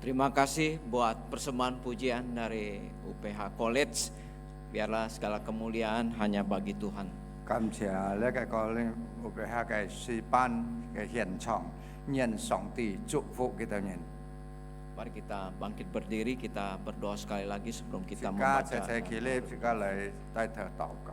Terima kasih buat persembahan pujian dari UPH College. Biarlah segala kemuliaan hanya bagi Tuhan. 感謝呢個個呢 UPH 嘅詩班嘅獻唱，願上帝祝福佢哋人。 Mari kita bangkit berdiri, kita berdoa sekali lagi sebelum kita 而家 membaca. 齊齊起立，而家嚟低頭禱告。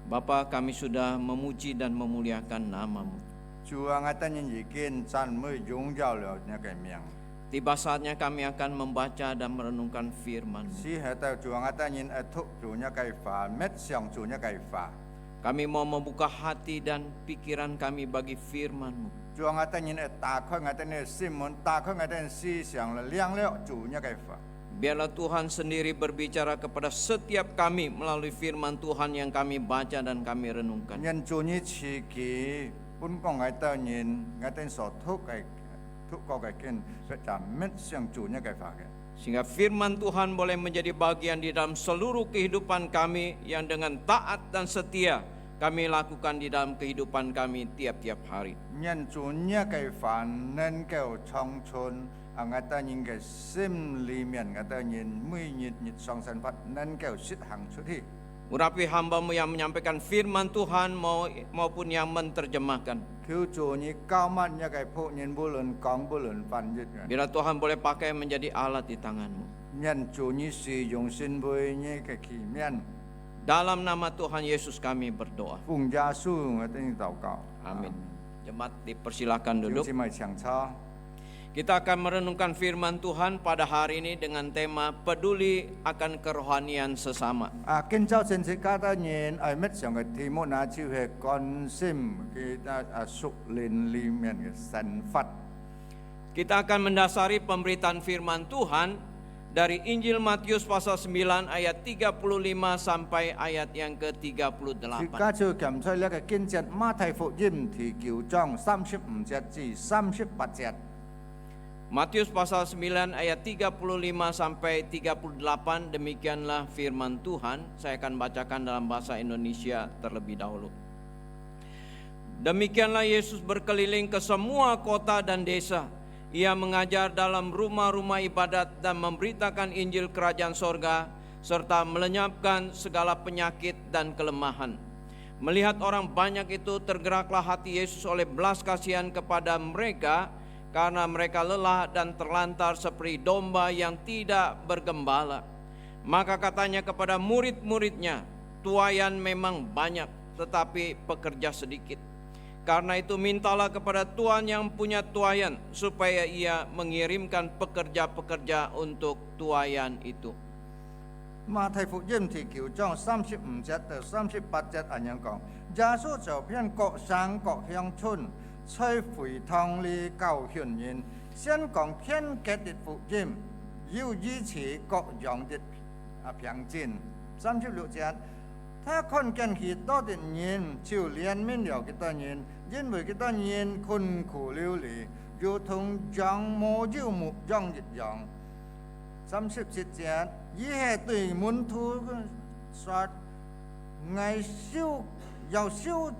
Bapa, kami sudah memuji dan memuliakan nama-Mu. 主啊，我等人已經讚美榮耀了呢個名。 Tiba saatnya kami akan membaca dan merenungkan firman-Mu. 是喺度主啊，我等人一讀主呢個法，滅上主呢個法。 Kami mau membuka hati dan pikiran kami bagi firman-Mu. 主啊，我等人打開我等人心門，打開我等人思想了，亮了主呢個法。 Biarlah Tuhan sendiri berbicara kepada setiap kami melalui firman Tuhan yang kami baca dan kami renungkan. 願主呢賜給本港我等人，我等所讀嘅。 ทุกข้อการเกินประจำเม็ดเสียงจูเนี่ยไก่ฝาก Sehingga firman Tuhan boleh menjadi bagian di dalam seluruh kehidupan kami yang dengan taat dan setia kami lakukan di dalam kehidupan kami tiap-tiap hari. เงินจูเนี่ยไก่ฝากนั่นแก้วช่องชนอังตายิงไก่ซิมลีเมียนอังตายินมือหยิดหยิดสองสันพัดนั่นแก้วชิดหังชุดที่ Urapi hamba-Mu yang menyampaikan firman Tuhan maupun yang menerjemahkan. คือจูนี่ก้าวมันเนี่ยไก่พวกเงินบุรุษกองบุรุษฟันยึด Bila Tuhan boleh pakai menjadi alat di tangan-Mu. เงินจูนี่สียงสินบุยเนี่ยไก่ขี้เมียน Dalam nama Tuhan Yesus kami berdoa. ปุ่งยาสู้อังตายิง祷告 Amin. Jemaat dipersilakan อยู่ duduk. ที่ไม่เฉียงช้า Kita akan merenungkan firman Tuhan pada hari ini dengan tema peduli akan kerohanian sesama. 今朝正式加得人係乜上嘅題目呢？就係關心kita屬靈裡面嘅神法。 Kita akan mendasari pemberitaan firman Tuhan dari Injil Matius pasal 9 ayat 35 sampai ayat yang 而 ke-38. 家就檢出呢個經節馬太福音第9章35節至38節。 Matius pasal 9 ayat 35 sampai 38, demikianlah firman Tuhan. Saya akan bacakan dalam bahasa Indonesia terlebih dahulu. Demikianlah Yesus berkeliling ke semua kota dan desa. Ia mengajar dalam rumah-rumah ibadat dan memberitakan Injil Kerajaan Sorga, serta melenyapkan segala penyakit dan kelemahan. Melihat orang banyak itu, tergeraklah hati Yesus oleh belas kasihan kepada mereka, karena mereka lelah dan terlantar seperti domba yang tidak bergembala. Maka katanya kepada murid-muridnya, tuaian memang banyak, tetapi pekerja sedikit. Karena itu mintalah kepada Tuhan yang punya tuaian, supaya ia mengirimkan pekerja-pekerja untuk tuaian itu. 馬太福音第9章35節到38節咁樣講，耶穌就遍各省各鄉村，吹回堂裏教訓人，宣講天國的福音，要醫治各樣的病症。36節，他看見許多的人，就憐憫了幾多人，因為幾多人困苦流離，如同羊沒有牧羊一樣。37節，以下對門徒說：我要收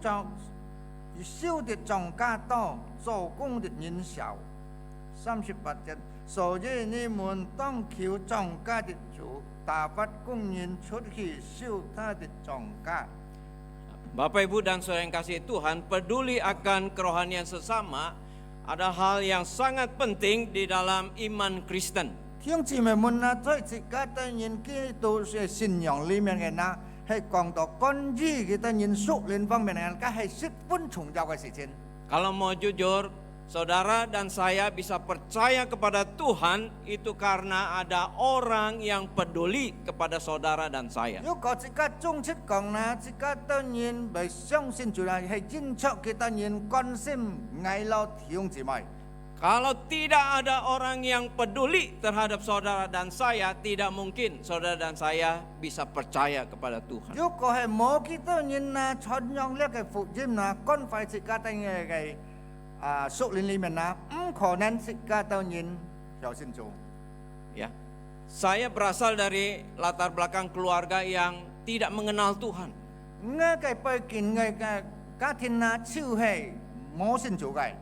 的莊稼多，做工的人少。38節，所以你們當求莊稼的主，打發工人出去收他的莊稼。 Bapak Ibu dan Saudara yang kasih Tuhan, peduli akan kerohanian sesama ada hal yang sangat penting di dalam iman Kristen. 弟兄姊妹們啊，在自家的人基督嘅信仰裡面嘅呢，係講到關於佢哋人屬靈方面嘅，係十分重要嘅事情。 Kalau mau jujur, saudara dan saya bisa percaya kepada Tuhan itu karena ada orang yang peduli kepada saudara dan saya. 如果自家忠切講啦，自家的人未相信主啦，係認出佢哋人關心愛老弟兄姊妹。 Kalau tidak ada orang yang peduli terhadap saudara dan saya, tidak mungkin saudara dan saya bisa percaya kepada Tuhan. 如果係冇幾多人啊傳揚呢個福音啊，關懷自家的嘅屬靈裡面啊，唔可能自家的人相信主。 Ya, saya berasal dari latar belakang keluarga yang tidak mengenal Tuhan. 我嘅背景嘅家庭啊，就係冇信主嘅。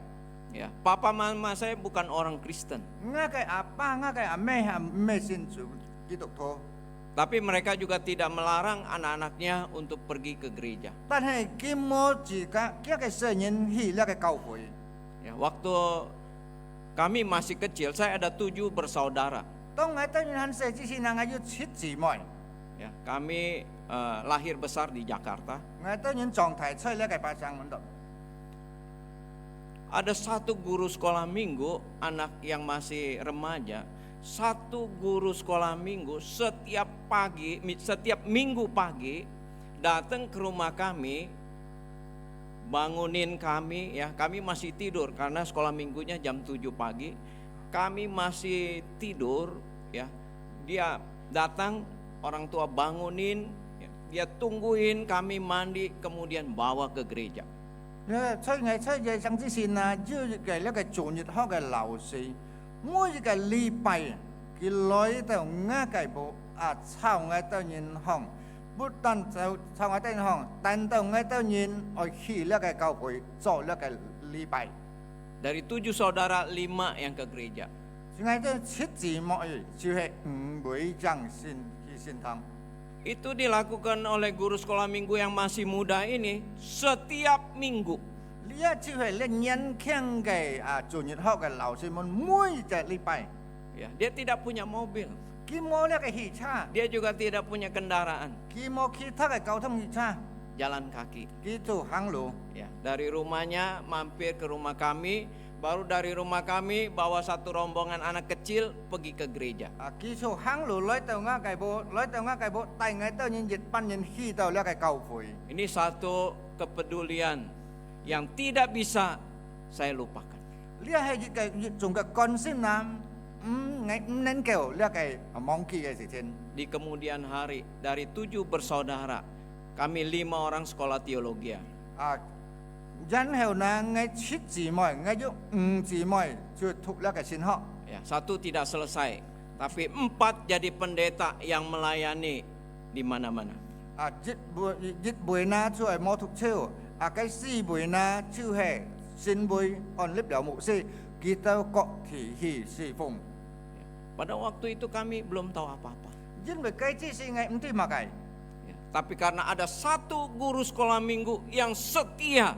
Ya, papa mama saya bukan orang Kristen, 我嘅阿爸、我嘅阿妹信主基督徒， tapi mereka juga tidak melarang anak-anaknya untuk pergi ke gereja. 但係佢冇自家佢嘅細人去呢個教會。 Ya, waktu kami masih kecil, saya ada 7 bersaudara. 當我當然很細之前，我要七姊妹， Ya, kami lahir besar di Jakarta. 我當然狀態出呢個巴生嗰度。 Ada satu guru sekolah minggu, anak yang masih remaja, satu guru sekolah minggu setiap minggu pagi datang ke rumah kami, bangunin kami, ya kami masih tidur karena sekolah minggunya jam 7 pagi, kami masih tidur, ya dia datang, orang tua bangunin, ya, dia tungguin kami mandi, kemudian bawa ke gereja. 出夜生之前啊，要嘅呢個主日學嘅老師，每一個禮拜佢來到我嘅部啊，抄我當然行，不但就抄我當然行，但到我當然去呢個教會做呢個禮拜。 Dari 7 saudara, 5 yang ke gereja. 我哋七姊妹就係唔會將信去信堂。 Itu dilakukan oleh guru sekolah minggu yang masih muda ini setiap minggu. 呢一就係咧年輕嘅啊主日學嘅老師們每一個禮拜， Ya, dia tidak punya mobil, 佢冇呢個汽車， dia juga tidak punya kendaraan, 佢冇其他嘅交通汽車， jalan kaki. 佢就行路。 Ya, dari rumahnya mampir ke rumah kami, baru dari rumah kami bawa satu rombongan anak kecil pergi ke gereja. 啊，佢就行路來到我嘅部，帶我到人一班人去到呢個教會。 Ini satu kepedulian yang tidak bisa saya lupakan. 呢係一種嘅關心啊，唔能夠呢個忘記嘅事情。 Di kemudian hari, dari 7 bersaudara, kami 5 orang sekolah teologi. 啊，然後呢，我七姊妹，我有5姊妹就讀呢個神學。 Ya, 1 tidak selesai, tapi 4 jadi pendeta yang melayani di mana-mana. 啊，一輩呢就係冇讀書，啊，嗰4輩呢就係先輩按立了牧師，佢到各地去侍奉。 Pada waktu itu kami belum tahu apa-apa. 因為佢只是我唔知乜嘅。 Ya, tapi karena ada satu guru sekolah minggu yang setia,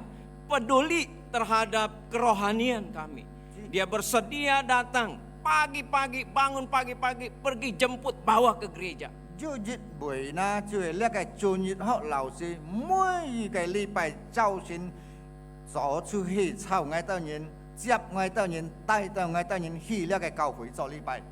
peduli terhadap kerohanian kami. Dia bersedia datang pagi-pagi, bangun pagi-pagi, pergi jemput, bawa ke gereja. 就一輩呢就係呢個主日學老師，每一個禮拜早晨走出去抄我當人，接我當人，帶到我當人去呢個教會做禮拜。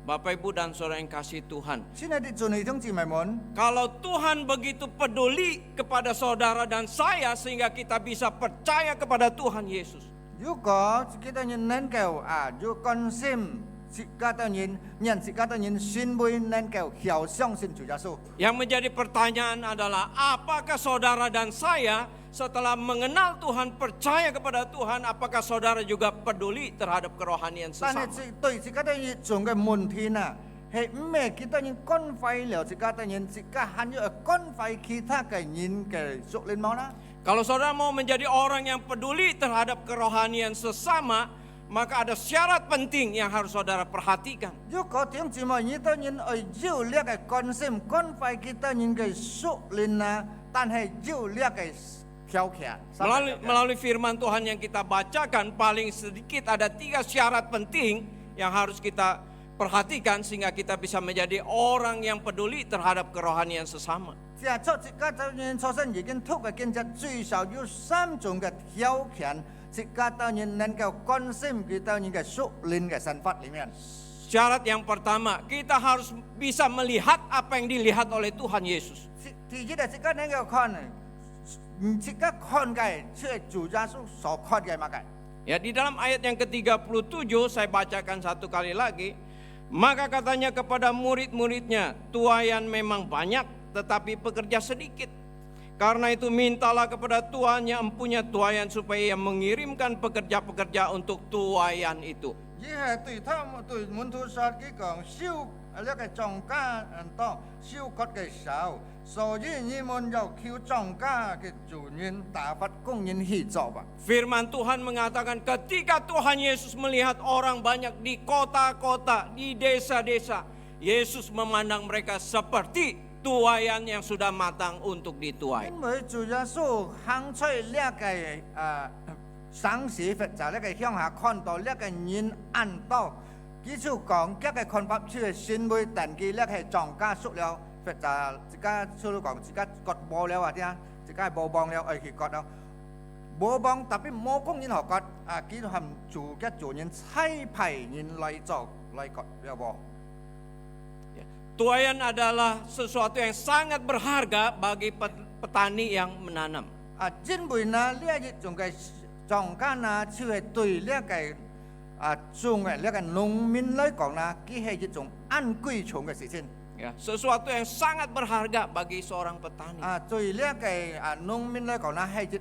Bapak Ibu dan Saudara yang kasih Tuhan, 親愛的主弟兄姊妹們， kalau Tuhan begitu peduli kepada saudara dan saya sehingga kita bisa percaya kepada Tuhan Yesus. 如果kita當人能夠要關心自家當人，讓自家當人信會能夠曉相信主耶穌。 Yang menjadi pertanyaan adalah apakah saudara dan saya setelah mengenal Tuhan, percaya kepada Tuhan, apakah saudara juga peduli terhadap kerohanian 但 sesama? 係對自家當人做嘅問題呢，係唔係佢當人關懷了自家當人，自家還要關懷其他嘅人嘅屬靈冇啦？ Kalau saudara mau menjadi orang yang peduli terhadap kerohanian sesama, maka ada syarat penting yang harus saudara perhatikan. 如果弟兄姊妹，你當然要呢個關心、關懷其他人嘅屬靈啊，但係要呢個條件。 Melalui firman Tuhan yang kita bacakan, paling sedikit ada 3 syarat penting yang harus kita perhatikan sehingga kita bisa menjadi orang yang peduli terhadap kerohanian sesama. 即係出自家當人初生已經讀嘅經濟，最少有3種嘅條件，自家當人能夠關心佢當人嘅屬靈嘅生活裡面。 Syarat yang pertama, kita harus bisa melihat apa yang dilihat oleh Tuhan Yesus. 第一係自家能夠看，自家看嘅即係主耶穌所看嘅乜嘅。 Ya, di dalam ayat yang ke-37 saya bacakan satu kali lagi. Maka katanya kepada murid-muridnya, tuaian memang banyak tetapi pekerja sedikit. Karena itu mintalah kepada Tuhan yang empunya tuaian supaya ia mengirimkan pekerja-pekerja untuk tuaian itu. 呢係對門徒說佢講，少呢個莊稼多，少割嘅少，所以你們要求莊家嘅主人dapat供人去做吧。 Firman Tuhan mengatakan ketika Tuhan Yesus melihat orang banyak di kota-kota, di desa-desa, Yesus memandang mereka seperti tuaian yang sudah matang untuk dituai. 因為主耶穌行出呢個省市佛就呢個鄉下看到呢個人按到，基督講呢個看法出先會但佢呢個莊家熟了，佛就自家出嚟講自家割波了或者自家波幫了，去割了。波幫特別冇工人學割，佢含住嘅主人差派人嚟做嚟割了噃。 Tuaian adalah sesuatu yang sangat berharga bagi petani yang menanam. 因為呢一種嘅莊家呢，就係對呢個種嘅呢個農民嚟講呢，佢係一種安貴重嘅事情。 Ya, sesuatu yang sangat berharga bagi seorang petani. 對呢個農民嚟講呢，係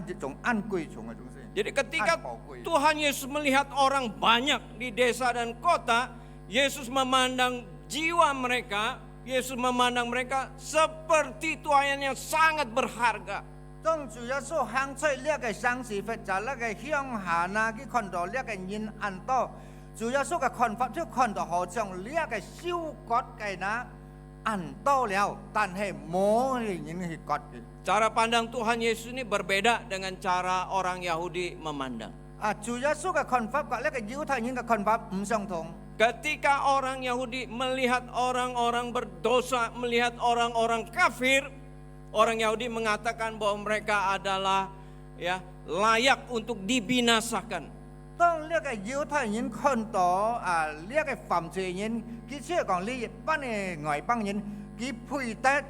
一種安貴重嘅東西。 Jadi ketika Tuhan Yesus melihat orang banyak di desa dan kota, Yesus memandang jiwa mereka, Yesus memandang mereka seperti tuaian yang sangat berharga. 當主耶穌行出呢個城市佛就呢個鄉下呢，佢看到呢個人很多，主耶穌嘅看法就看到好像呢個收割嘅呢很多了，但係冇人去割嘅。 Cara pandang Tuhan Yesus ini berbeda dengan cara orang Yahudi memandang. 主耶穌嘅看法同呢個猶太人嘅看法唔相同。 Ketika orang Yahudi melihat orang-orang berdosa, melihat orang-orang kafir, orang Yahudi mengatakan bahwa mereka adalah ya layak untuk dibinasakan. 當呢個猶太人看到呢個犯罪人，佢即係講呢一班嘅外邦人，佢配得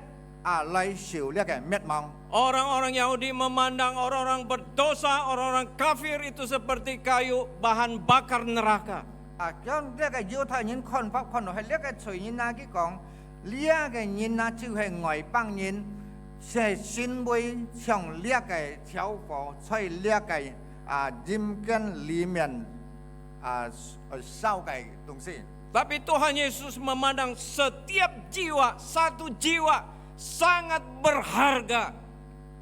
嚟受呢個滅亡。 Orang-orang Yahudi memandang orang-orang berdosa, orang-orang kafir itu seperti kayu bahan bakar neraka. 將呢個猶太人看法看到係呢個罪人啊，佢講呢個人啊就係外邦人，係先會從呢個挑火在呢個陰間裡面燒嘅東西。 Tapi Tuhan Yesus memandang setiap jiwa, satu jiwa sangat berharga.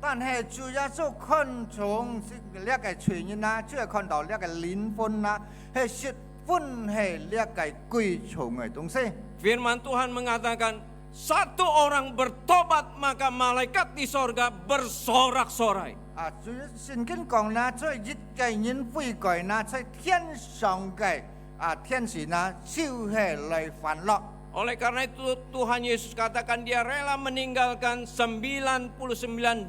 但係主耶穌看重呢個罪人啊，即係看到呢個靈魂啊，係十分係呢個貴重嘅東西。 Firman Tuhan mengatakan, satu orang bertobat maka malaikat di sorga bersorak-sorai. 主聖經講啦，在一個人悔改啦，在天上嘅天使啦，就係嚟歡樂。 Oleh karena itu Tuhan Yesus katakan dia rela meninggalkan 99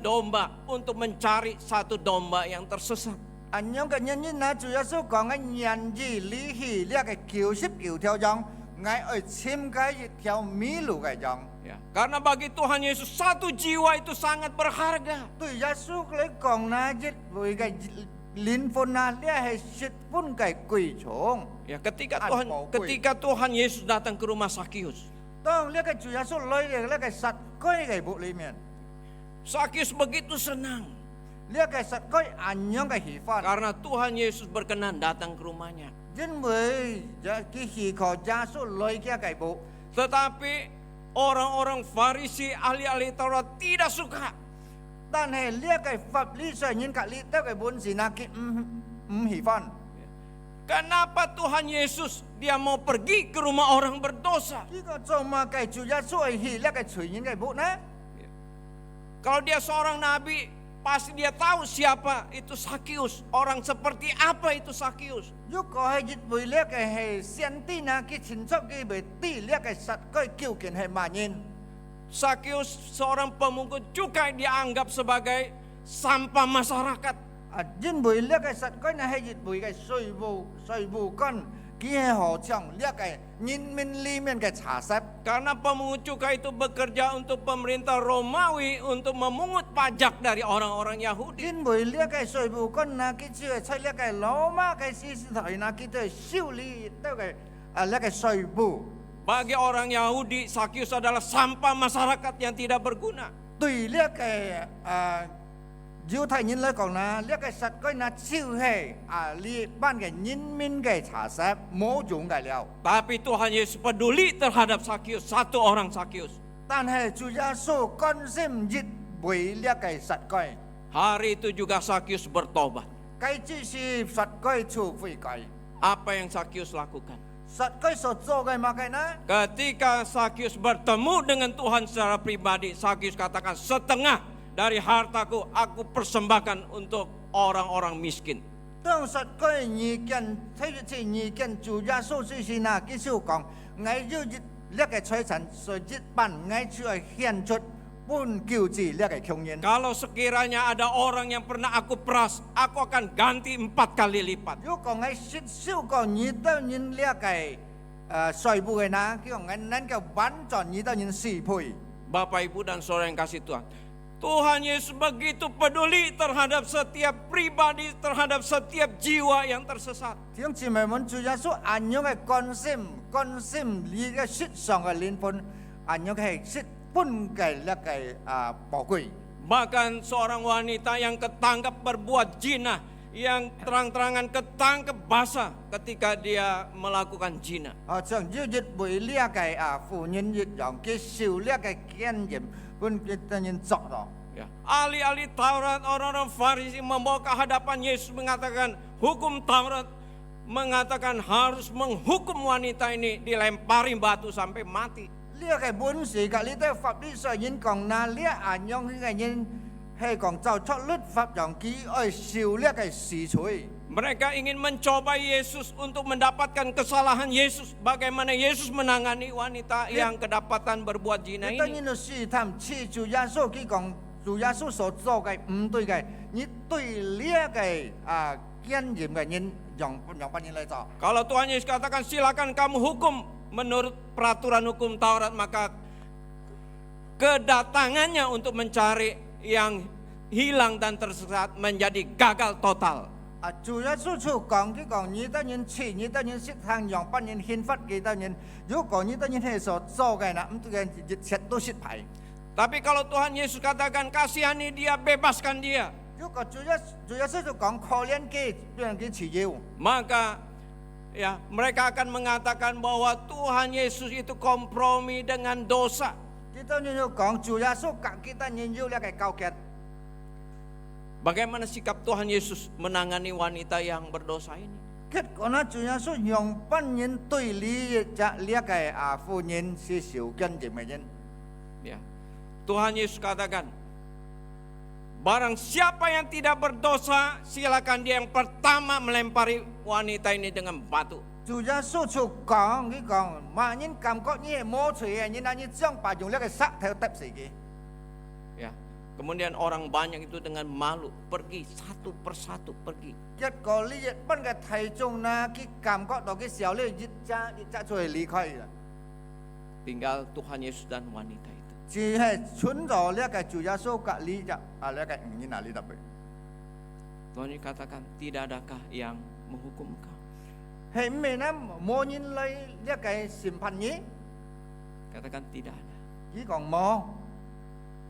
domba untuk mencari satu domba yang tersesat. 樣嘅原因啦，主耶穌講嘅人意離棄呢個99條羊，我去簽解一條迷路嘅羊。 Ya, karena bagi Tuhan Yesus satu jiwa itu sangat berharga. 對耶穌嚟講啦，一位嘅靈魂啦，呢係十分嘅貴重。 Ya, ketika Tuhan Yesus datang ke rumah Sakius, 當呢個主耶穌來到呢個實居嘅屋裏面， Sakius begitu senang 呢個實居樣嘅喜歡， karena Tuhan Yesus berkenan datang ke rumahnya. 因為佢喜歡耶穌來嘅屋。 Tetapi orang-orang Farisi, ahli-ahli Taurat tidak suka. 但係呢個法利賽人隔離得嘅本事呢，佢唔喜歡。 Kenapa Tuhan Yesus dia mau pergi ke rumah orang berdosa? 呢個做乜嘅主耶穌去呢個罪人嘅屋呢？ Kalau dia seorang nabi, pasti dia tahu siapa itu Sakius. Orang seperti apa itu Sakius. 如果係一位呢個係先知呢，佢清楚佢會知呢個實居究竟係乜人。 Sakius seorang pemungut cukai dianggap sebagai sampah masyarakat. 因為呢個實居呢係一位嘅稅務官，佢係好像呢個人民裡面嘅查實。 Karena pemungut cukai itu bekerja untuk pemerintah Romawi untuk memungut pajak dari orang-orang Yahudi. 因為呢個稅務官呢，佢只係出呢個羅馬嘅司事台呢，佢都係修理呢個稅務。 Bagi orang Yahudi, Sakius adalah sampah masyarakat yang tidak berguna. 對呢個猶太人嚟講呢，呢個實居呢就係呢班嘅人民嘅查實冇用嘅了。 Tapi Tuhan Yesus peduli terhadap Sakius, satu orang Sakius. 但係主耶穌關心越為呢個實該， Hari itu juga Sakyus bertobat. 該只是實該處悔改， Apa yang Sakyus lakukan? 實該所做嘅乜嘅呢？ Ketika Sakyus bertemu dengan Tuhan secara pribadi, Sakyus katakan, setengah dari hartaku aku persembahkan untuk orang-orang miskin. 當實該遇見睇住次遇見主耶穌時那幾少講，我要呢個財產所一半，我就係獻出半救治呢個窮人。 Kalau sekiranya ada orang yang pernah aku peras, aku akan ganti 4 kali lipat. 如果我少少個遇到人呢個稅務嘅呢，叫我能夠完全遇到人4倍。 Bapak Ibu dan Saudara yang kasih Tuhan, Tuhan Yesus begitu peduli terhadap setiap pribadi, terhadap setiap jiwa yang tersesat. 弟兄姊妹們，主耶穌按樣嘅關心你嘅世上嘅靈魂，按樣嘅係本嘅呢個寶貴。 Bahkan seorang wanita yang ketangkap berbuat zina, yang terang-terangan ketangkap basah ketika dia melakukan zina. 像要越為呢個婦人越讓佢受呢個檢驗，本佢當然作咯。 Ya. Ahli-ahli Taurat, orang-orang Farisi membawa ke hadapan Yesus mengatakan, hukum Taurat mengatakan harus menghukum wanita ini dilempari batu sampai mati. 呢個本事嘅呢啲法律上人講嗱，呢按樣呢個人係講就出律法讓佢愛受呢個死罪。 Mereka ingin mencoba Yesus untuk mendapatkan kesalahan Yesus. Bagaimana Yesus menangani wanita yang kedapatan berbuat zina 你當 ini. 然要試探似主耶穌佢講，主耶穌所做嘅唔對嘅，你對呢個檢驗嘅人用乜嘢嚟做？ Kalau Tuhan Yesus katakan silakan kamu hukum menurut peraturan hukum Taurat, maka kedatangannya untuk mencari yang hilang dan tersesat menjadi gagal total. 主耶穌就講佢講，你當然似，你當然識行用不然憲法嘅當然，如果你當然係所做嘅嗱，唔對嘅一切都失敗。 Tapi kalau Tuhan Yesus katakan kasihani dia, bebaskan dia, 如果主耶穌就講可憐佢，讓佢自由。 maka ya mereka akan mengatakan bahwa Tuhan Yesus itu kompromi dengan dosa. Kita nyo講主耶穌教kita nyo呢個交結。 Bagaimana sikap Tuhan Yesus menangani wanita yang berdosa ini? 結果呢，主耶穌用本人對呢個婦人是受檢驗嘅人。 Ya. Tuhan Yesus katakan, barang siapa yang tidak berdosa, silakan dia yang pertama melempari wanita ini dengan batu. 主耶穌就講，佢講，萬人感覺你係冇罪嘅，你那你將把用呢個石頭揼死佢。 Ya. Kemudian orang banyak itu dengan malu pergi satu persatu pergi. 結果呢一班嘅體眾呢，佢感覺到嘅時候呢，一扎就係離開啦。 Tinggal Tuhan Yesus dan wanita itu. 只係存咗呢個主耶穌隔離啫，呢個唔應哪裡特別。 Tuhan Yesus katakan, tidak adakah yang menghukum kau? 係咩呢？冇人嚟呢個審判你， Katakan tidak ada. 佢講冇。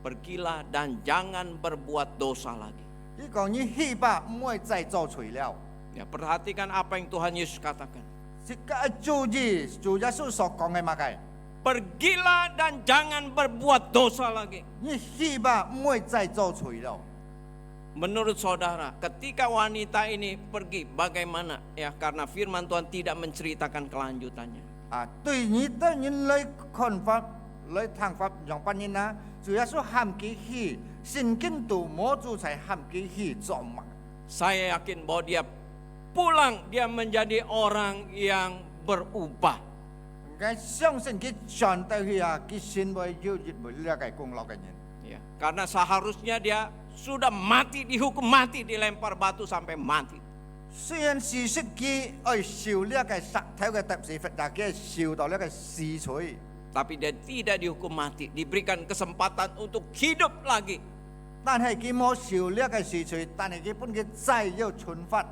Pergilah dan jangan berbuat dosa lagi. 佢講你去吧，唔會再做罪了。 Ya, perhatikan apa yang Tuhan Yesus katakan. 這個主耶穌所講嘅乜嘅？ Pergilah dan jangan berbuat dosa lagi. 你去吧，唔會再做罪了。 Menurut saudara, ketika wanita ini pergi, bagaimana? Ya, karena firman Tuhan tidak menceritakan kelanjutannya. 對你的人嚟看法、嚟聽法，用不然啦。主耶穌喊佢去，聖經都冇注才喊佢去做乜。 Saya yakin bahwa dia pulang, dia menjadi orang yang berubah. 我相信佢上到去佢先會要越會呢個功勞嘅人。 Ya, karena seharusnya dia sudah mati, dihukum mati, dilempar batu sampai mati. 雖然事實佢愛受呢個石頭嘅揼死法，但佢係受到呢個死罪。 Tapi dia tidak dihukum mati, diberikan kesempatan untuk hidup lagi. 但係佢冇受呢個死罪，但係佢本佢再要存法。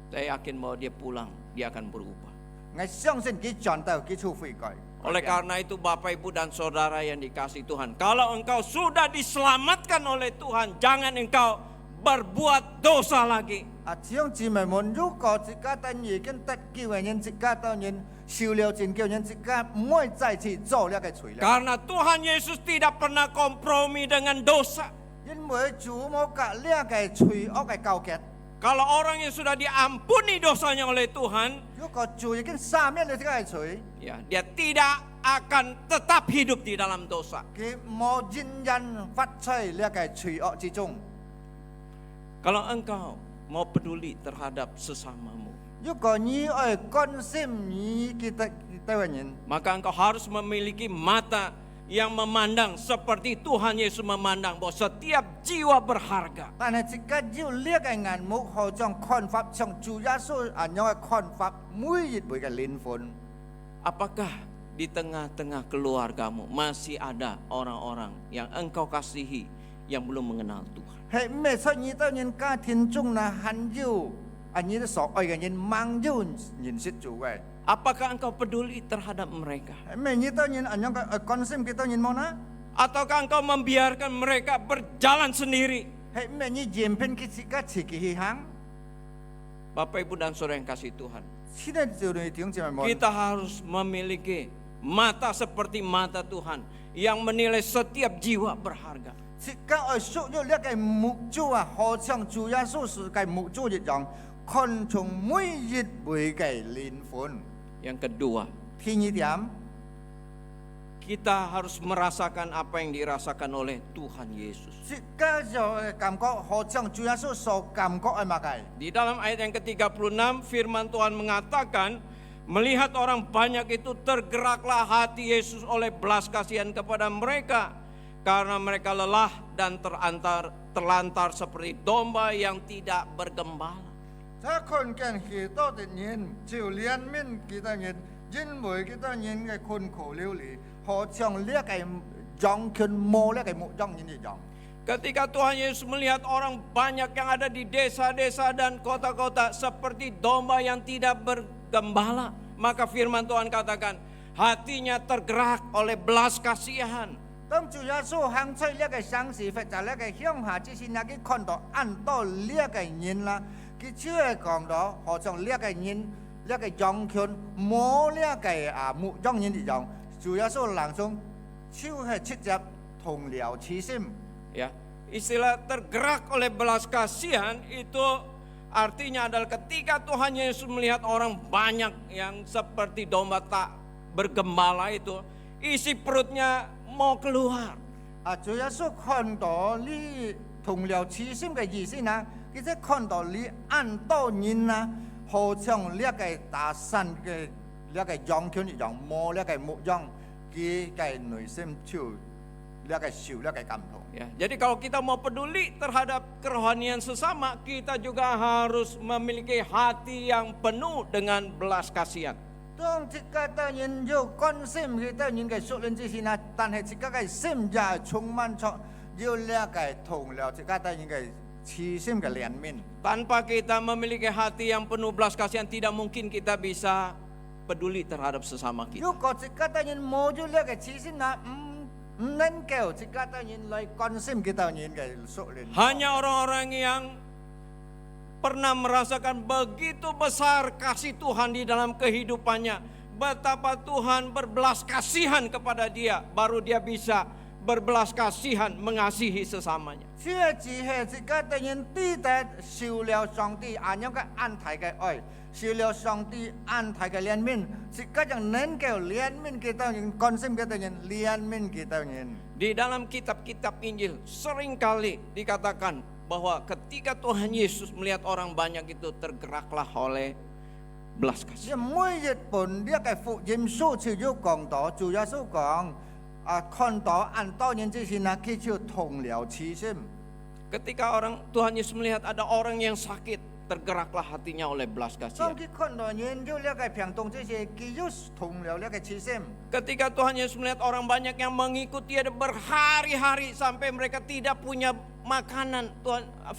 Saya yakin bahwa dia pulang, dia akan berubah. 我相信佢上到佢出悔改。 Oleh karena itu Bapak Ibu dan Saudara yang dikasihi Tuhan, kalau engkau sudah diselamatkan oleh Tuhan, jangan engkau berbuat dosa lagi. 弟兄姊妹們，如果自家當已經得救嘅人，自家當然受了真叫人即个唔会再次做了个罪了。 Karena Tuhan Yesus tidak pernah kompromi dengan dosa. 因为主冇甲了个罪恶个交结， Kalau orang yang sudah diampuni dosanya oleh Tuhan, 如果主已经赦免了这个罪， ya, dia tidak akan tetap hidup di dalam dosa. 佢冇仍然发出了个罪恶之中。 Kalau engkau mau peduli terhadap sesamamu, 如果你爱关心你kita个人， maka engkau harus memiliki mata yang memandang seperti Tuhan Yesus memandang bahwa setiap jiwa berharga. 但系即个要呢个眼目，好像看法像主耶稣按样嘅看法，每一位嘅靈魂。 Apakah di tengah-tengah keluargamu masih ada orang-orang yang engkau kasihi yang belum mengenal Tuhan? 係咩出現到人家庭中呢？很要啊，你所愛嘅人盲要認識主嘅。 Apakah engkau peduli terhadap mereka? 係咩？你當然按樣嘅關心佢當然冇啦。 Ataukah engkau membiarkan mereka berjalan sendiri? 係咩？你任憑佢自己去行。 Bapak Ibu dan Saudara yang kasih Tuhan, 現在就嚟弟兄姊妹們， kita harus memiliki mata seperti mata Tuhan yang menilai setiap jiwa berharga. 即個愛屬於呢個目標啊，好像主耶穌是個目標一樣，看重每一位嘅靈魂。 Yang kedua, 第二點。 kita harus merasakan apa yang dirasakan oleh Tuhan Yesus. 即個就感覺好像主耶穌所感覺嘅物嘅。 Di dalam ayat yang ke-36 firman Tuhan mengatakan, melihat orang banyak itu tergeraklah hati Yesus oleh belas kasihan kepada mereka karena mereka lelah dan terlantar seperti domba yang tidak bergembala. 他看見許多的人就憐憫其他人，因為其他人嘅困苦流離，好像呢個羊群冇呢個牧羊人一樣。 Ketika Tuhan Yesus melihat orang banyak yang ada di desa-desa dan kota-kota seperti domba yang tidak bergembala, maka firman Tuhan katakan, hatinya tergerak oleh belas kasihan. 當主耶穌行出呢個城市，或者呢個鄉下之前，佢看到按到呢個人啦，佢只係講到好像呢個人呢個羊群冇呢個牧羊人一樣。主耶穌langsung就係直接同了慈心。 Ya, istilah tergerak oleh belas kasihan itu artinya adalah ketika Tuhan Yesus melihat orang banyak yang seperti domba tak bergembala itu, isi perutnya mau keluar. 主耶穌看到你同了慈心嘅意思呢，佢即看到你按到人呢，好像呢個大山嘅呢個羊群一樣，冇呢個牧羊，佢嘅內心就呢個受呢個感動。 Ya, jadi kalau kita mau peduli terhadap kerohanian sesama, kita juga harus memiliki hati yang penuh dengan belas kasihan. 當即個當然要關心佢當然嘅屬靈之前啊，但係即個嘅心也充滿咗要呢個同了即個當然嘅慈心嘅憐憫。 Tanpa kita memiliki hati yang penuh belas kasihan, tidak mungkin kita bisa peduli terhadap sesama kita. 如果即個當然冇咗呢個慈心啊，唔能夠即個當然來關心佢當然嘅屬靈。 Hanya orang-orang yang pernah merasakan begitu besar kasih Tuhan di dalam kehidupannya, betapa Tuhan berbelas kasihan kepada dia, baru dia bisa berbelas kasihan mengasihi sesamanya. 只係只係即個當然對待受了上帝按樣嘅安排嘅愛，受了上帝安排嘅憐憫，即個就能夠憐憫佢當然關心佢當然憐憫佢當然。 Di dalam kitab-kitab Injil seringkali dikatakan bahwa ketika Tuhan Yesus melihat orang banyak itu tergeraklah oleh belas 即 kasihan. 每一本呢個福音書就要講到，主耶穌講看到按到人之前啊，佢就同了慈心。 Ketika Tuhan Yesus melihat ada orang yang sakit, tergeraklah hatinya oleh belas 當 kasihan. 佢看到人有呢個病痛之前，佢就同了呢個慈心。 Ketika Tuhan Yesus melihat orang banyak yang mengikuti dia berhari-hari sampai mereka tidak punya makanan,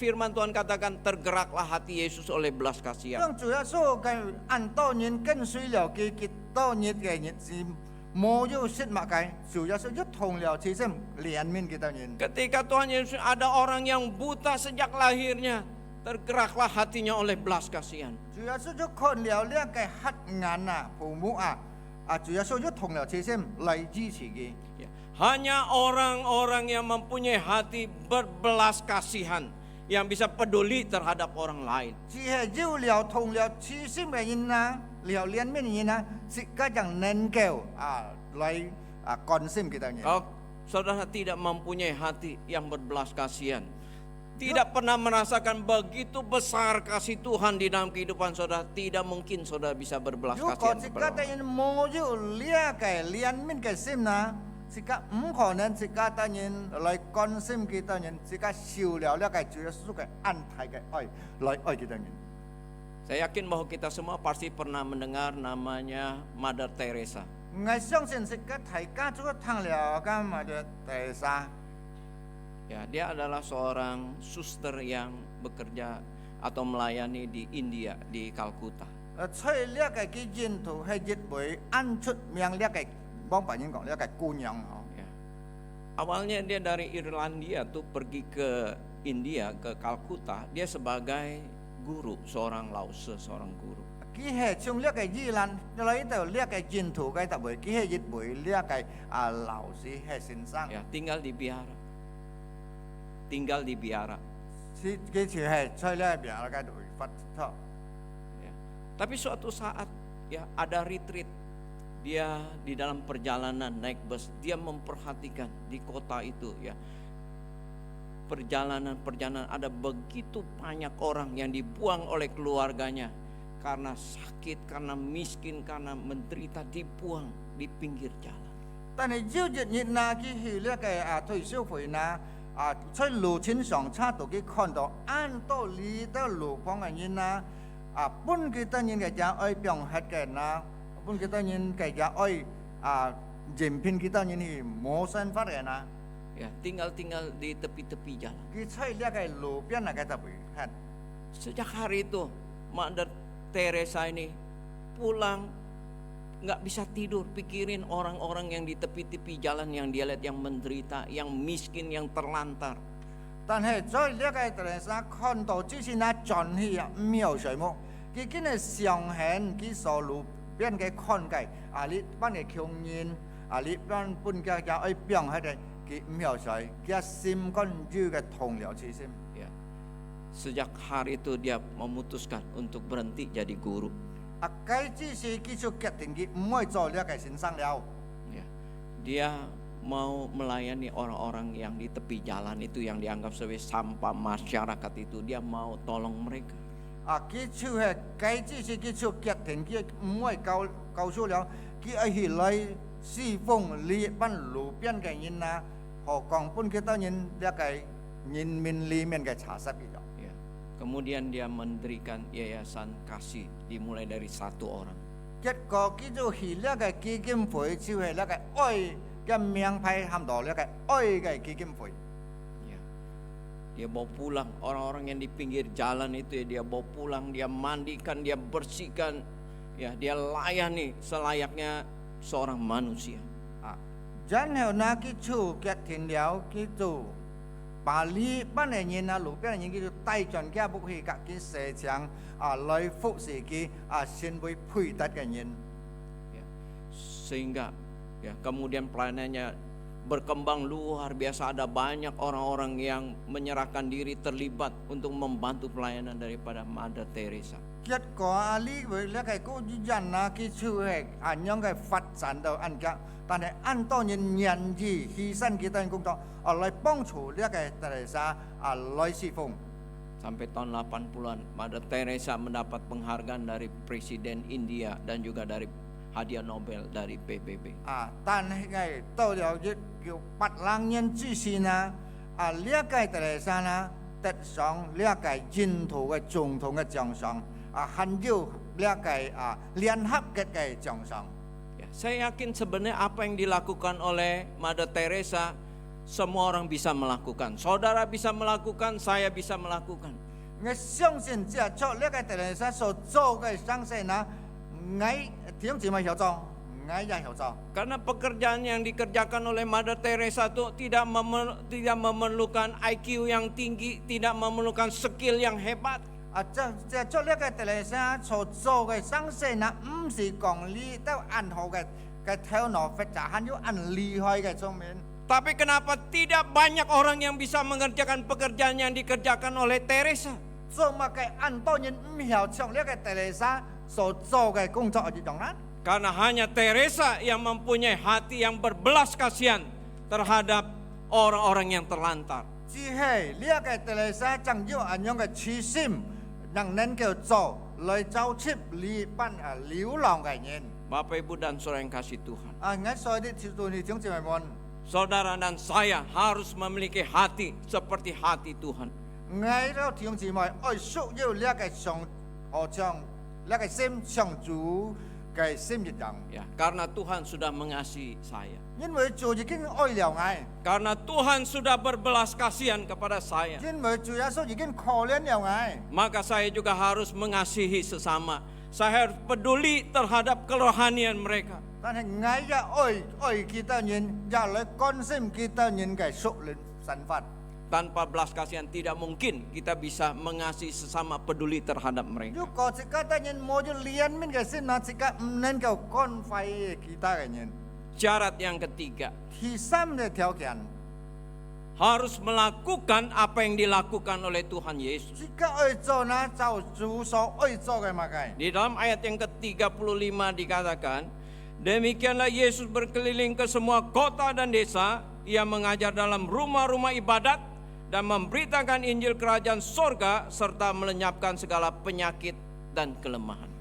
firman Tuhan katakan tergeraklah hati Yesus oleh belas kasihan. 當主耶穌嘅按到人跟隨了佢，佢到日嘅日子冇有食物嘅，主耶穌就同了慈心憐憫佢當人。 Ketika Tuhan Yesus ada orang yang buta sejak lahirnya, tergeraklah hatinya oleh belas kasihan. 主耶穌就看了呢個黑眼啊，父母啊，主耶穌就同了慈心嚟支持佢。 Ya, hanya orang-orang yang mempunyai hati berbelas kasihan yang bisa peduli terhadap orang lain. 只係要了同了慈心嘅人啊，了憐憫嘅人啊，是家人能夠嚟關心佢哋人。 Kalau saudara tidak mempunyai hati yang berbelas kasihan, tidak pernah merasakan begitu besar kasih Tuhan di dalam kehidupan saudara, tidak mungkin saudara bisa berbelas 如果 kasihan 是 kepada 家 orang lain. 人冇要呢個憐憫嘅心啊，是家唔可能是家人嚟關心佢哋人，是家受了呢個主耶穌嘅安排嘅愛嚟愛佢哋人。 Saya yakin bahwa kita semua pasti pernah mendengar namanya Mother Teresa. 我相信是家大家都聽了咁嘛嘅第三。 Ya, dia adalah seorang suster yang bekerja atau melayani di India, di Kalkuta. 所以呢個嘅人圖係越會按出名呢個幫別人講呢個姑娘哦。 Ya. Awalnya dia dari Irlandia tuh pergi ke India, ke Kalkuta. Dia sebagai guru, seorang lause, seorang guru. 佢係從呢個伊蘭嚟到呢個人圖嘅特會，佢係越會呢個老師係先生， Ya, tinggal di biara. Tinggal di biara. 佢就係在呢邊嘅度發出。 Ya. Tapi suatu saat ya ada retreat. Dia di dalam perjalanan naik bus, dia memperhatikan di kota itu ya. Perjalanan ada begitu banyak orang yang dibuang oleh keluarganya karena sakit, karena miskin, karena menderita, dibuang di pinggir jalan. 但係朝日日嗱，佢去呢個退休會嗱，在路線上差到佢看到按到呢到路旁嘅人嗱，本佢當然嘅就愛病黑嘅嗱，本佢當然嘅就愛人品佢當然係冇身法嘅嗱， Ya, tinggal di tepi-tepi jalan. 佢在呢個路邊那個就會係。 Sejak hari itu, Mother Teresa ini pulang nggak bisa tidur, pikirin orang-orang yang di tepi-tepi jalan yang dia lihat yang menderita, yang miskin, yang terlantar. 但係在呢個第三看到之前那轉去唔有誰麼？佢今日上行佢所路邊嘅看計，你班嘅窮人，你班本嘅就愛病喺度，佢唔有誰，佢心肝豬嘅同了慈心。 Ya. Sejak hari itu dia memutuskan untuk berhenti jadi guru. 佢只是佢就決定佢唔會做呢個先生了。 Ya. Dia mau melayani orang-orang yang di tepi jalan itu yang dianggap sebagai sampah masyarakat itu, dia mau tolong mereka. 佢就係佢只是佢就決定佢唔會告訴了，佢係去嚟侍奉呢班路邊嘅人啊，何況本佢當然呢個人民裏面嘅查實嘅。 Ya. Kemudian dia mendirikan yayasan kasih dimulai dari satu orang. 結果佢就去呢個基金會，就係呢個愛嘅名牌喊到呢個愛嘅基金會。 Ya. Dia bawa pulang orang-orang yang di pinggir jalan itu ya, dia bawa pulang, dia mandikan, dia bersihkan, ya dia layani selayaknya seorang manusia. 然後呢，佢就決定了，佢就把呢班嘅人啊，路邊嘅人，佢就帶進家屋去，佢社場來服侍佢先會配得嘅人。 Ya. Sehingga ya kemudian pelayanannya berkembang luar biasa, ada banyak orang-orang yang menyerahkan diri terlibat untuk membantu pelayanan daripada Mother Teresa. 結果呢位呢個高人啊，佢就係樣嘅發展到按家，但係按當然人意犧牲佢哋工作，來幫助呢個特莎來侍奉。 Sampai tahun 80-an Mother Teresa mendapat penghargaan dari Presiden India dan juga dari hadiah Nobel dari PBB. 但係到了一叫80年之前啊，呢個特莎呢得上呢個印度嘅總統嘅獎賞，還有呢個聯合國嘅獎賞。 Ya, saya yakin sebenarnya apa yang dilakukan oleh Mother Teresa semua orang bisa melakukan. Saudara bisa melakukan, saya bisa melakukan. 我相信只做呢個特莎所做嘅相信呢，我點姊妹曉做， ngay ra hiểu sao. Karena pekerjaan yang dikerjakan oleh Mother Teresa itu tidak memerlukan IQ yang tinggi, tidak memerlukan skill yang hebat. 即做呢個特蕾莎所做嘅生事呢，唔是講你都按好嘅頭腦發展要按厲害嘅方面。 Tapi kenapa tidak banyak orang yang bisa mengerjakan pekerjaan yang dikerjakan oleh Teresa? 做乜嘅按多人唔曉從呢個特蕾莎所做嘅工作而用啦？ Karena hanya Teresa yang mempunyai hati yang berbelas kasihan terhadap orang-orang yang terlantar. 只係呢個特蕾莎真要按樣嘅痴心，能能夠做來走出離班流浪嘅人。 Bapak Ibu dan Saudara yang kasih Tuhan, 我所以啲條道你總之咪問， Saudara dan saya harus memiliki hati seperti hati Tuhan. 我都條姊妹愛屬要呢個上好像呢個心上主嘅心一樣， Ya, karena Tuhan sudah mengasihi saya. 因為主已經愛了我， Karena Tuhan sudah berbelas kasihan kepada saya, 因為主耶穌已經可憐了我。 maka saya juga harus mengasihi sesama. Saya harus peduli terhadap kerohanian mereka. 但係我也愛其他人，也來關心其他人嘅屬靈神法。 Tanpa belas kasihan tidak mungkin kita bisa mengasihi sesama, peduli terhadap mereka. 如果自家啲人冇咗憐憫嘅心，那自家唔能夠關懷其他嘅人。 Syarat yang ketiga, 第三嘅條件， harus melakukan apa yang dilakukan oleh Tuhan Yesus. 自家愛做那就主所愛做嘅物嘅。 Di dalam ayat yang ke-35 dikatakan, demikianlah Yesus berkeliling ke semua kota dan desa, ia mengajar dalam rumah-rumah ibadat dan memberitakan Injil Kerajaan Sorga serta melenyapkan segala penyakit dan kelemahan.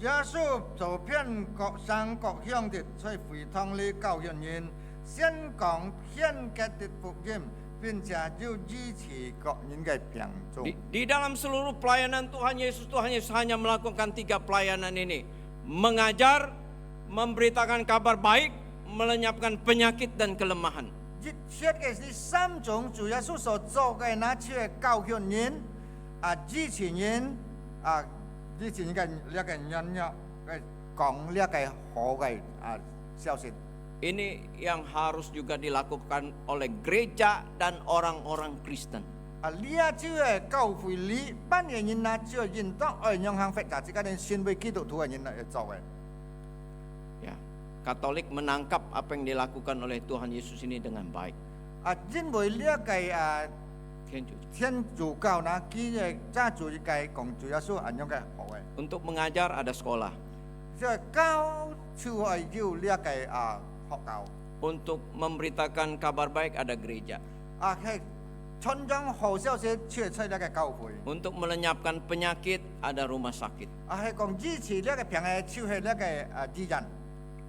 耶穌走遍各省各鄉的，在會堂裏教訓人，宣講天國的福音，並且要醫治各人嘅病重。 Di dalam seluruh pelayanan Tuhan Yesus hanya melakukan 3 pelayanan ini. Mengajar, memberitakan kabar baik, melenyapkan penyakit dan kelemahan. 一切嘅是三種主耶穌所做嘅那啲教訓人，醫治人，醫治人嘅呢個人嘅講呢個好嘅消息。 Ini yang harus juga dilakukan oleh gereja dan orang-orang Kristen. 呢一招嘅教會裏，班嘅人啊，只係應當愛讓行發達，自家啲先為基督徒嘅人嚟做嘅。 Ya, Katolik menangkap apa yang dilakukan oleh Tuhan Yesus ini dengan baik. 因為呢一個天主教呢，佢嘅揸住嘅講主耶穌係樣嘅好嘅。 Untuk mengajar ada sekolah. 即係教處係要呢一個學校。 Untuk memberitakan kabar baik ada gereja. 係傳講好消息出呢個教會。 Untuk melenyapkan penyakit ada rumah sakit. 係講支持呢個病嘅出係呢個醫人。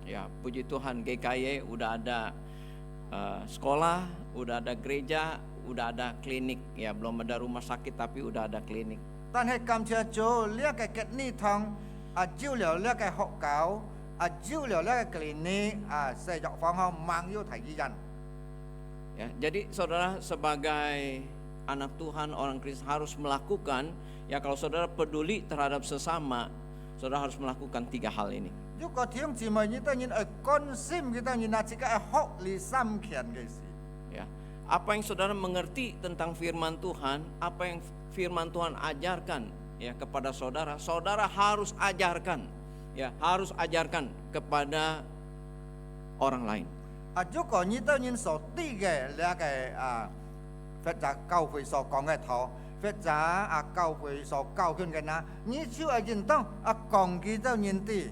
Ya, puji Tuhan GKY udah ada sekolah, udah ada gereja, udah ada klinik. Ya, belum ada rumah sakit tapi udah ada klinik. 但係感謝主呢一個嘅呢堂照料呢個學校照料呢個klinik製作房口猛要提醫人。 Ya, jadi saudara sebagai anak Tuhan, orang Kristen harus melakukan, ya kalau saudara peduli terhadap sesama, saudara harus melakukan 3 hal ini. 如果弟兄姊妹你當然關心佢當然自己學理三權嘅事。 Ya, apa yang saudara mengerti tentang firman Tuhan, apa yang firman Tuhan ajarkan ya kepada saudara, saudara harus ajarkan, ya harus ajarkan kepada orang lain. 如果你當然所知嘅呢個佛教教會所講嘅頭，佛教教會所教訓嘅那，你就係應當講佢當然啲。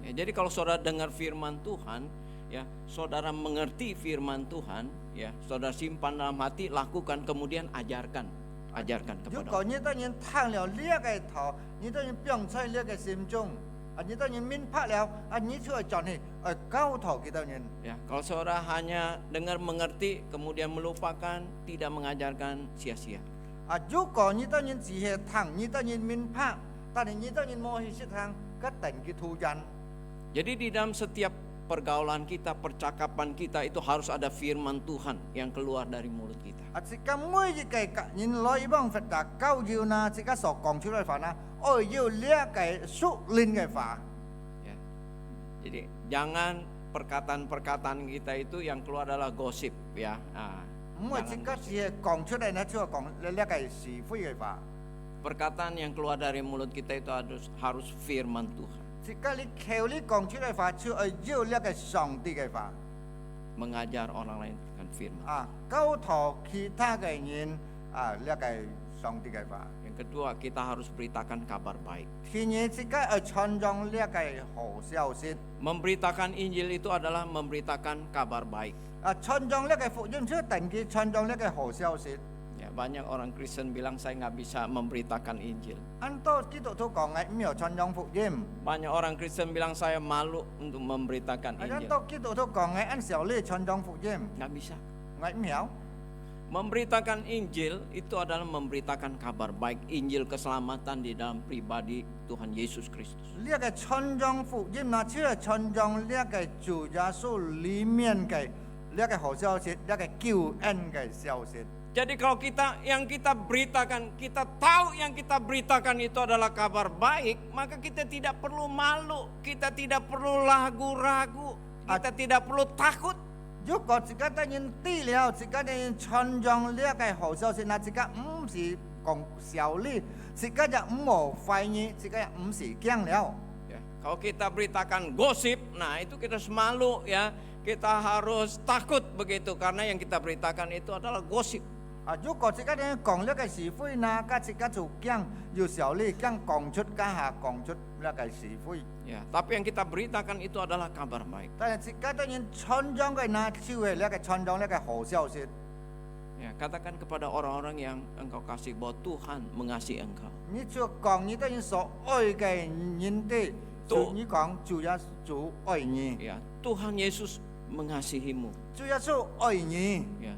Ya, jadi kalau saudara dengar firman Tuhan, ya saudara mengerti firman Tuhan, ya saudara simpan dalam hati, lakukan, kemudian ajarkan kepada 如 orang. 果你當然聽了呢個頭，你當然放在呢個心中，你當然明白了，你就係盡去教導佢當然。 Ya, kalau saudara hanya dengar mengerti, kemudian melupakan, tidak mengajarkan, sia-sia. 如果你當然只係聽，你當然明白，但係你當然冇去識聽，一定嘅突然。 Jadi di dalam setiap pergaulan kita, percakapan kita itu harus ada firman Tuhan yang keluar dari mulut kita. 自家每一個人來幫佛教教要呢，自家所講出來法呢，要呢一個屬靈嘅法。 Ya. Jadi jangan perkataan-perkataan kita itu yang keluar adalah gosip ya. 唔係即刻只係講出嚟呢，就係講呢個係是非嘅話。 Perkataan yang keluar dari mulut kita itu harus firman Tuhan. 即刻你口你講出嚟話，就係要呢個上帝嘅話。 Mengajar orang lain dengan firman. 教導其他嘅人呢個上帝嘅話。 Yang kedua, kita harus beritakan kabar baik. 第二，即刻係傳揚呢個好消息。 Memberitakan Injil itu adalah memberitakan kabar baik. 傳揚呢個福音，就等於傳揚呢個好消息。 Ya, banyak orang Kristen bilang saya nggak bisa memberitakan Injil. 很多基督徒講嘅唔要傳揚福音。 Banyak orang Kristen bilang saya malu untuk memberitakan 很 Injil. 多基督徒講嘅，按小你傳揚福音， Nggak bisa. 我唔曉。 Memberitakan Injil itu adalah memberitakan kabar baik, Injil keselamatan di dalam pribadi Tuhan Yesus Kristus. 呢個傳揚福音呢，就係傳揚呢個主耶穌裡面嘅呢個好消息，呢個救恩嘅消息。 Jadi kalau yang kita beritakan, kita tahu yang kita beritakan itu adalah kabar baik, maka kita tidak perlu malu, kita tidak perlu ragu-ragu, kita tidak perlu takut. 如果自己得人知了，自己得人傳揚呢個好消息，那自己唔是講笑理，自己就唔好懷疑，自己唔是驚了。 Ya, kalau kita beritakan gosip, nah itu kita harus malu ya, kita harus takut begitu karena yang kita beritakan itu adalah gosip. 如果自己咧講呢個是非呢，家自己就驚要小理，驚講出家下講出呢個是非。 Ya, tapi yang kita beritakan itu adalah kabar baik. 但係自己得人傳揚嘅呢，就係呢個傳揚呢個好消息。 Ya, katakan kepada orang-orang yang engkau kasih bahwa Tuhan mengasihi engkau. 你就講你得人所愛嘅人哋，就你講主耶穌愛你， Ya, Tuhan Yesus mengasihimu. 主耶穌愛你。 Ya.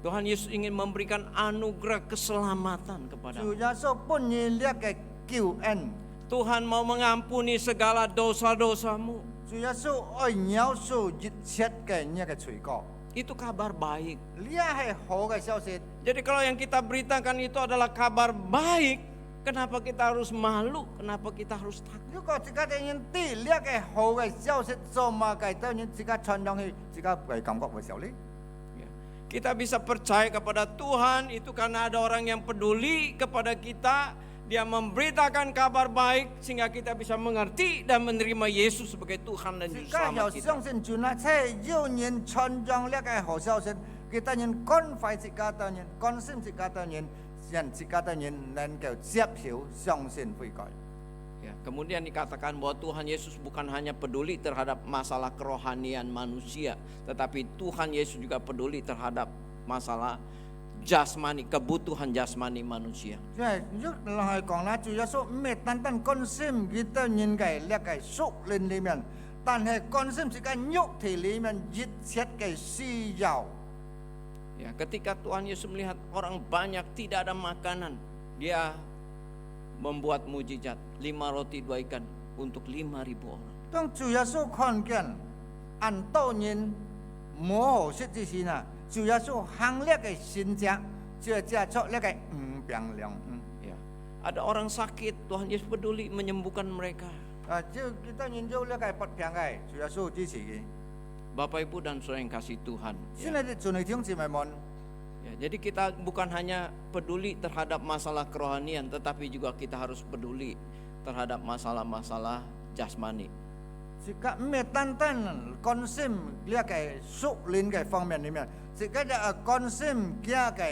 Tuhan Yesus ingin memberikan anugerah keselamatan kepada. 主耶穌本意呢個救恩， Tuhan mau mengampuni segala dosa-dosamu. 主耶穌愛饒恕一切嘅呢個罪過。 Itu kabar baik. 呢係好嘅消息。 Jadi kalau yang kita beritakan itu adalah kabar baik, kenapa kita harus malu? Kenapa kita harus takut? 如果自己嘅人知呢個好嘅消息，做乜嘅當然自己傳揚去，自己會感覺會受理。 Ya. Kita bisa percaya kepada Tuhan itu karena ada orang yang peduli kepada kita. Dia memberitakan kabar baik sehingga kita bisa mengerti dan menerima Yesus sebagai Tuhan dan 自 Juru 己又 Selamat kita. 相信主呢，且要人傳揚呢個好消息，kita人關懷自己當人，關心自己當人，讓自己當人能夠接受、相信悔改。 Ya, kemudian dikatakan bahwa Tuhan Yesus bukan hanya peduli terhadap masalah kerohanian manusia, tetapi Tuhan Yesus juga peduli terhadap masalah jasmani, kebutuhan jasmani manusia. 即係如果係講啦，主耶穌唔係單單關心佢當人嘅呢個屬靈裡面，但係關心自己肉體裡面一切嘅需要。 Ya, ketika Tuhan Yesus melihat orang banyak tidak ada makanan, dia membuat mujizat 5 roti 2 ikan untuk 5.000 orang. 當主耶穌看見按多人冇好食之時呢，主耶穌行呢個神跡，就借出呢個五餅兩魚。 Ya, ada orang sakit, Tuhan Yesus peduli menyembuhkan mereka. 就kita nyinjau呢個八餅嘅，主耶穌支持嘅。 Bapak Ibu dan Saudara yang kasih Tuhan. Ya. 先嚟啲盡力聽姊妹們， Ya, jadi kita bukan hanya peduli terhadap masalah kerohanian, tetapi juga kita harus peduli terhadap masalah-masalah jasmani. 自己唔係單單關心呢個屬靈嘅方面裡面，自己就關心呢個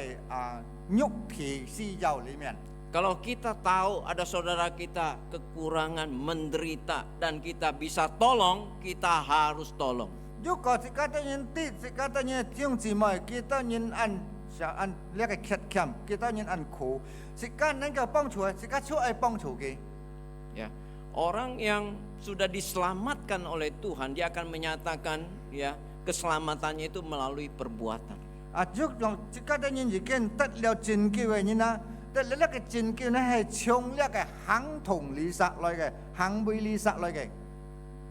肉體需要裡面。 Kalau kita tahu ada saudara kita kekurangan, menderita, dan kita bisa tolong, kita harus tolong. 如果自己當然啲，自己當然弟兄姊妹，佢當然按呢個缺陷，佢當然按苦，自己能夠幫助，自己就愛幫助嘅。 Ya, orang yang sudah diselamatkan oleh Tuhan, dia akan menyatakan ya keselamatannya itu melalui perbuatan. 如果自己當然已經得了拯救嘅人啦，得了呢個拯救呢係從呢個行動裏殺來嘅，行為裏殺來嘅。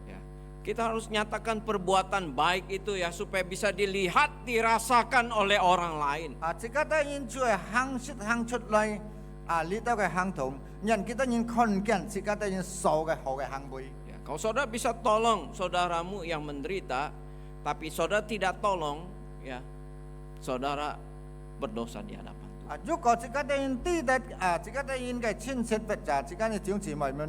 Ya, kita harus nyatakan perbuatan baik itu ya supaya bisa dilihat, dirasakan oleh orang lain. 自己當然就係行出來，呢度嘅行動，人佢當然看見自己當然做嘅好嘅行為。 Ya, Kalau saudara bisa tolong saudaramu yang menderita, tapi saudara tidak tolong, ya, saudara berdosa di hadapan Tuhan. 如果这个的人对待这个的人嘅亲戚或者这个的弟兄姊妹们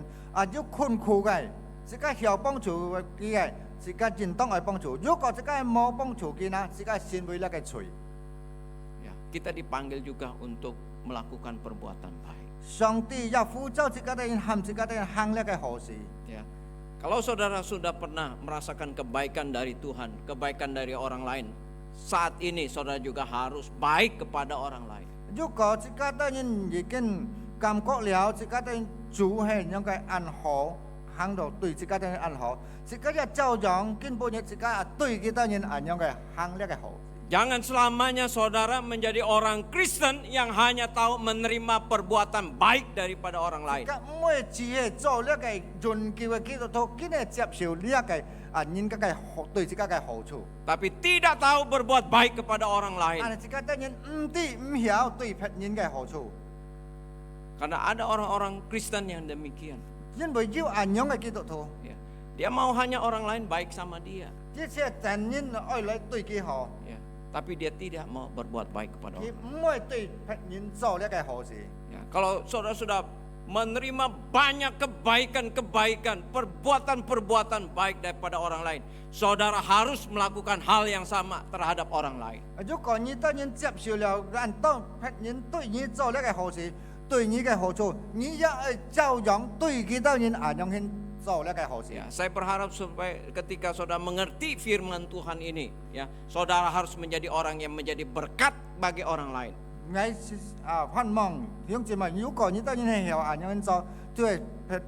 如困苦嘅，这个需要帮助嘅，这个应当来帮助。如果这个冇帮助嘅呢，这个先为那个罪。 Ya, kita dipanggil juga untuk melakukan perbuatan baik. 上帝要呼召这个的人行这个的人行那个好事。 Ya, kalau saudara sudah pernah merasakan kebaikan dari Tuhan, kebaikan dari orang lain, saat ini saudara juga harus baik kepada orang lain. 如果这个的人已经感覺了，這個的人主係應該按好，行到對這個的人按好，這個嘅照樣根本嘅這個對嘅的人按應該行呢個好。 Jangan selamanya saudara menjadi orang Kristen yang hanya tahu menerima perbuatan baik daripada orang lain. 這個每次係做呢個潤教嘅基督徒，堅係接受呢一個人嘅好對這個嘅好處。 Tapi tidak tahu berbuat baik kepada orang lain. 但係這個的人唔知唔曉對別人嘅好處， Karena ada orang-orang Kristen yang demikian. 因為要按樣嘅基督徒， Ya. Dia mau hanya orang lain baik sama dia. 這些真人愛來對佢好， Ya. Tapi dia tidak mau berbuat baik kepada 佢 orang. 唔會對別人做呢個好事。 Ya. Kalau saudara sudah menerima banyak kebaikan-kebaikan, perbuatan-perbuatan baik daripada orang lain, saudara harus melakukan hal yang sama terhadap orang lain. 如果你當人接受了，按當別人對你做呢個好事，對你嘅好處，你也照樣對其他人按樣去做呢個好事。 Ya, saya berharap supaya ketika saudara mengerti firman Tuhan ini, ya, saudara harus menjadi orang yang menjadi berkat bagi orang lain. 盼望弟兄姊妹，如果你當人係有按樣去做，對別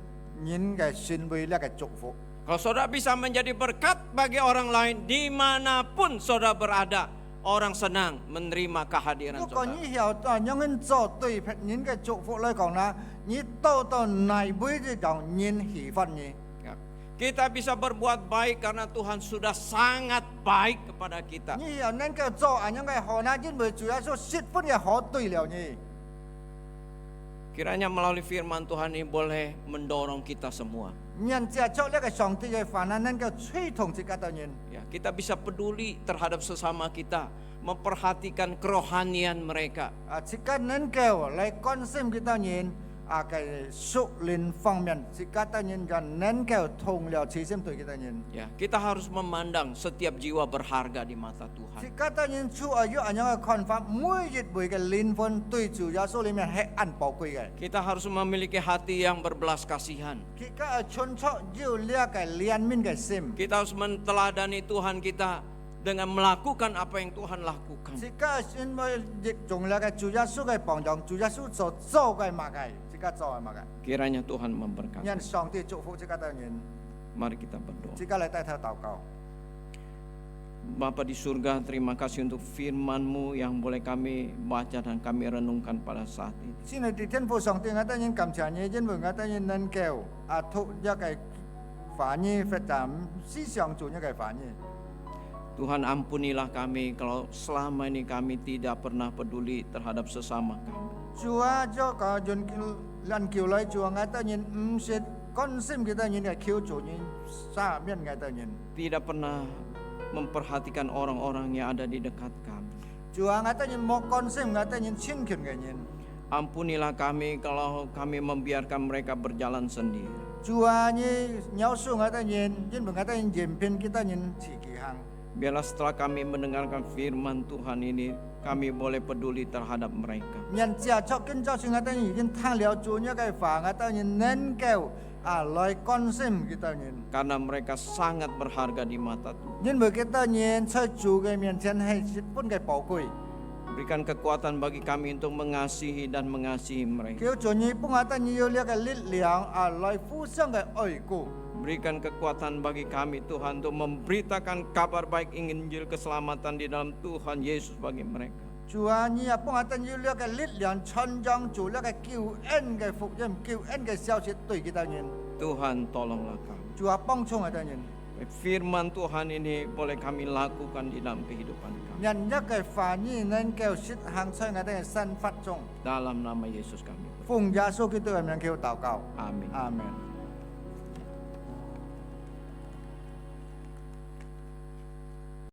人嘅行為呢個祝福。 Kalau saudara bisa menjadi berkat bagi orang lain dimanapun saudara berada, orang senang menerima kehadiran 如果 saudara. 你有按樣去做，對別人嘅祝福來講啦，你到哪位就讓人喜歡你。 Ya. Kita bisa berbuat baik karena Tuhan sudah sangat baik kepada kita. 你又能夠做按樣嘅好呢，因為主要是釋放嘅好對了你。 Kiranya melalui firman Tuhan ini boleh mendorong kita semua. 人接觸呢個上帝嘅飯啊，能夠吹動這個的人。 Ya, kita bisa peduli terhadap sesama kita, memperhatikan kerohanian mereka. 這個能夠來關心佢的人嘅屬靈方面，這個的人就能夠同了慈心對佢的人。 Ya, kita harus memandang setiap jiwa berharga di mata 這 Tuhan. 個的人主要按樣嘅看法，每一位嘅靈魂對主耶穌裡面係按寶貴嘅。 Kita harus memiliki hati yang berbelas kasihan. 佢個存出要呢個憐憫嘅心。 Kita harus menteladani Tuhan kita dengan melakukan apa yang Tuhan lakukan. 這個因為從呢個主耶穌嘅榜樣，主耶穌所做嘅物嘅，這個做嘅物嘅。 Kiranya Tuhan memberkati. 讓上帝祝福這個的人， Mari kita berdoa. 這個嚟帶頭禱告。 Bapa di surga, terima kasih untuk firman-Mu yang boleh kami baca dan kami renungkan pada saat ini. 先係啲天父上帝，我當然感謝你，因為我當然能夠讀一個翻譯，或者思想做一個翻譯。 Tuhan ampunilah kami kalau selama ini kami tidak pernah peduli terhadap sesama kami. 主啊，這個人叫來主啊，我當然唔是關心佢當然係求助人，下面我當然。 Tidak pernah memperhatikan orang-orang yang ada di dekat kami. 主啊，我當然冇關心，我當然親近嘅人。 Ampunilah kami kalau kami membiarkan mereka berjalan sendiri. 主啊，你饒恕我當然，因為我當然任憑佢當然自己行。 Biarlah setelah kami mendengarkan firman Tuhan ini, kami boleh peduli terhadap mereka. 人接觸跟住算我當然已經聽了主一個話，我當然能夠來關心佢當然。 Karena mereka sangat berharga di mata Tuhan. 因為佢當然在主嘅面前係十分嘅寶貴。 Berikan kekuatan bagi kami untuk mengasihi dan mengasihi mereka. 叫做你幫我當然有呢個力量來互相嘅愛顧。 Berikan kekuatan bagi kami Tuhan untuk memberitakan kabar baik Injil keselamatan di dalam Tuhan Yesus bagi mereka. 主啊，你也幫我當然有呢個力量傳揚主呢個救恩嘅福音、救恩嘅消息對佢當然。 Tuhan tolonglah kami. 主啊，幫助我當然。 Firman Tuhan ini boleh kami lakukan di dalam kehidupan kami. 人一個反應能夠實行在我哋嘅生活中。 Dalam nama Yesus kami berdoa. 奉耶穌基督嘅名叫禱告。 Amin. Amin.